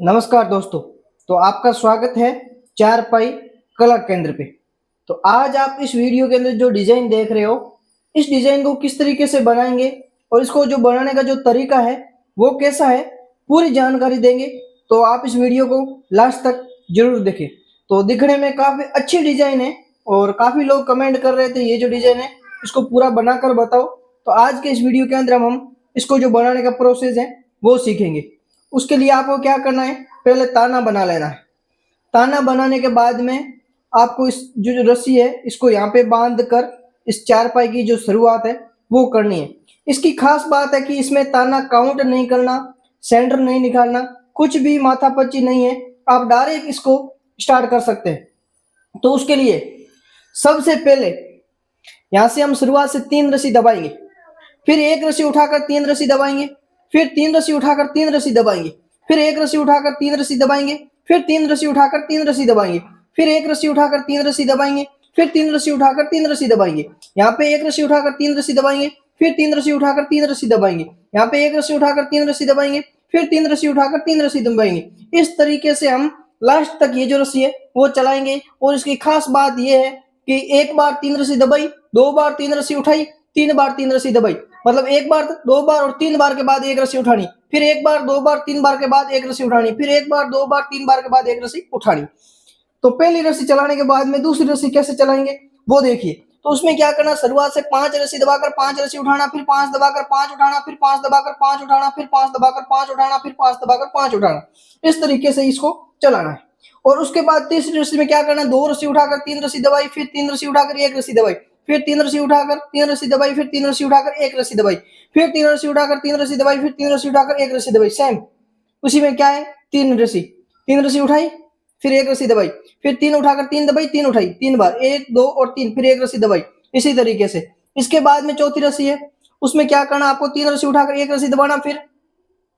नमस्कार दोस्तों। तो आपका स्वागत है चारपाई कला केंद्र पे। तो आज आप इस वीडियो के अंदर जो डिजाइन देख रहे हो, इस डिजाइन को किस तरीके से बनाएंगे और इसको जो बनाने का जो तरीका है वो कैसा है, पूरी जानकारी देंगे। तो आप इस वीडियो को लास्ट तक जरूर देखें। तो दिखने में काफी अच्छी डिजाइन है और काफी लोग कमेंट कर रहे थे ये जो डिजाइन है इसको पूरा बनाकर बताओ। तो आज के इस वीडियो के अंदर हम इसको जो बनाने का प्रोसेस है वो सीखेंगे। उसके लिए आपको क्या करना है, पहले ताना बना लेना है। ताना बनाने के बाद में आपको इस जो रस्सी है इसको यहाँ पे बांध कर इस चारपाई की जो शुरुआत है वो करनी है। इसकी खास बात है कि इसमें ताना काउंट नहीं करना, सेंटर नहीं निकालना, कुछ भी माथापच्ची नहीं है, आप डायरेक्ट इसको स्टार्ट कर सकते हैं। तो उसके लिए सबसे पहले यहाँ से हम शुरुआत से 3 रस्सी दबाएंगे, फिर 1 रस्सी उठाकर 3 रस्सी दबाएंगे, फिर 3 रस्सी उठाकर 3 रस्सी दबाएंगे, फिर 1 रस्सी उठाकर 3 रस्सी दबाएंगे, फिर 3 रस्सी उठाकर 3 रस्सी दबाएंगे, फिर 1 रस्सी उठाकर 3 रस्सी दबाएंगे, फिर 3 रस्सी उठाकर 3 रस्सी दबाएंगे। यहाँ पे 1 रस्सी उठाकर 3 रस्सी दबाएंगे, फिर 3 रस्सी उठाकर 3 रस्सी दबाएंगे। यहाँ पे 1 रस्सी उठाकर 3 रस्सी दबाएंगे, फिर 3 रस्सी उठाकर 3 रस्सी दबाएंगे। इस तरीके से हम लास्ट तक ये जो रस्सी है वो चलाएंगे। और इसकी खास बात ये है कि एक बार 3 रस्सी दबाई, 2 बार 3 रस्सी उठाई, 3 बार 3 रस्सी दबाई, मतलब 1 बार 2 बार और 3 बार के बाद 1 रस्सी उठानी, फिर 1 बार 2 बार 3 बार के बाद 1 रस्सी उठानी, फिर 1 बार 2 बार 3 बार के बाद 1 रस्सी उठानी। तो पहली रस्सी चलाने के बाद में दूसरी रस्सी कैसे चलाएंगे वो देखिए। तो उसमें क्या करना, शुरुआत से 5 रस्सी दबाकर 5 रस्सी उठाना, फिर 5 दबाकर 5 उठाना, फिर 5 दबाकर 5 उठाना, फिर 5 दबाकर 5 उठाना, फिर 5 दबाकर 5 उठाना। इस तरीके से इसको चलाना है। और उसके बाद तीसरी रस्सी में क्या करना, 2 रस्सी उठाकर 3 रस्सी दबाई, फिर 3 रस्सी उठाकर 1 रस्सी दबाई, फिर 3 रस्सी उठाकर 3 रस्सी दबाई, फिर 3 रस्सी उठाकर 1 रस्सी दबाई, फिर 3 रस्सी उठाकर 3 रस्सी दबाई, फिर 3 रस्सी उठाकर 1 रस्सी दबाई। सेम उसी में क्या है, 3 रस्सी, 3 रस्सी उठाई, फिर 1 रस्सी दबाई, फिर 3 उठाकर 3 दबाई, 3 उठाई, 3 बार 1 2 और 3, फिर 1 रस्सी दबाई। इसी तरीके से इसके बाद में चौथी रस्सी है, उसमें क्या करना, आपको 3 रस्सी उठाकर 1 रस्सी दबाना, फिर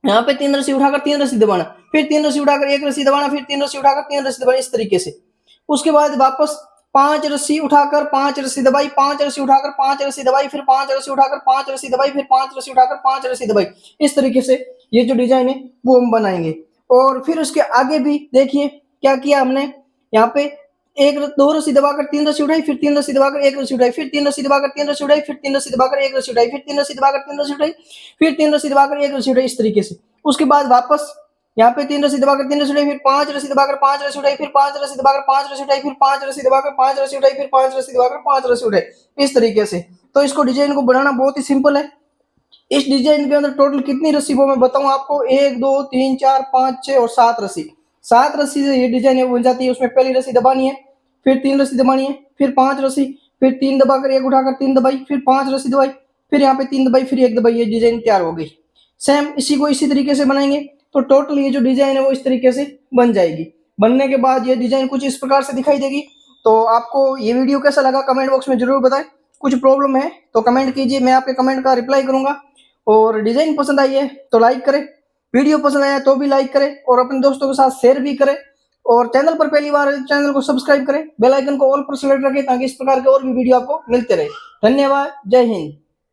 यहाँ पे 3 रस्सी उठाकर 3 रस्सी दबाना, फिर 3 रस्सी उठाकर 1 रस्सी दबाना, फिर 3 रस्सी उठाकर 3 रस्सी दबाना। इस तरीके से उसके बाद वापस 5 रस्सी उठाकर 5 रस्सी दबाई, 5 रस्सी उठाकर 5 रस्सी दबाई, फिर 5 रस्सी उठाकर 5 रस्सी दबाई, फिर 5 रस्सी उठाकर 5 रस्सी दबाई। इस तरीके से ये जो डिजाइन है वो हम बनाएंगे। और फिर उसके आगे भी देखिए क्या किया हमने, यहाँ पे 2 रस्सी दबाकर 3 रस्सी उठाई, फिर 3 रस्सी दबाकर 1 रस्सी उठाई, फिर 3 रस्सी दबाकर 3 रस्सी उठाई, फिर 3 रस्सी दबाकर 1 रस्सी उठाई, फिर 3 रस्सी दबाकर 3 रस्सी उठाई, फिर 3 रस्सी दबाकर 1 रस्सी उठाई। इस तरीके से उसके बाद वापस यहाँ पे 3 रस्सी दबाकर 3 रस्सी उठाई, फिर 5 रस्सी दबाकर 5 रस्सी उठाई, फिर 5 रस्सी दबाकर 5 रस्सी उठाई, फिर 5 रस्सी दबाकर 5 रस्सी उठाई, फिर 5 रस्सी दबाकर 5 रस्सी उठाई। इस तरीके से। तो इसको डिजाइन को बनाना बहुत ही सिंपल है। इस डिजाइन के अंदर टोटल कितनी रस्सी वो मैं बताऊं आपको, 1 2 3 4 5 6 और 7 रस्सी। 7 रस्सी से ये डिजाइन है बन जाती है। उसमें पहली रस्सी दबानी है, फिर 3 रस्सी दबानी है, फिर 5 रस्सी, फिर 3 दबाकर 1 उठाकर 3 दबाई, फिर 5 रस्सी दबाई, फिर यहाँ पे 3 दबाई, फिर 1 दबाई। ये डिजाइन तैयार हो गई। सेम इसी को इसी तरीके से बनाएंगे तो टोटल ये जो डिजाइन है वो इस तरीके से बन जाएगी। बनने के बाद ये डिजाइन कुछ इस प्रकार से दिखाई देगी। तो आपको ये वीडियो कैसा लगा कमेंट बॉक्स में जरूर बताएं। कुछ प्रॉब्लम है तो कमेंट कीजिए, मैं आपके कमेंट का रिप्लाई करूंगा। और डिजाइन पसंद आई है तो लाइक करें, वीडियो पसंद आया तो भी लाइक करें और अपने दोस्तों के साथ शेयर भी करें। और चैनल पर पहली बार चैनल को सब्सक्राइब करें, बेल आइकन को ऑल पर सेलेक्ट रखें ताकि इस प्रकार के और भी वीडियो आपको मिलते रहे। धन्यवाद, जय हिंद।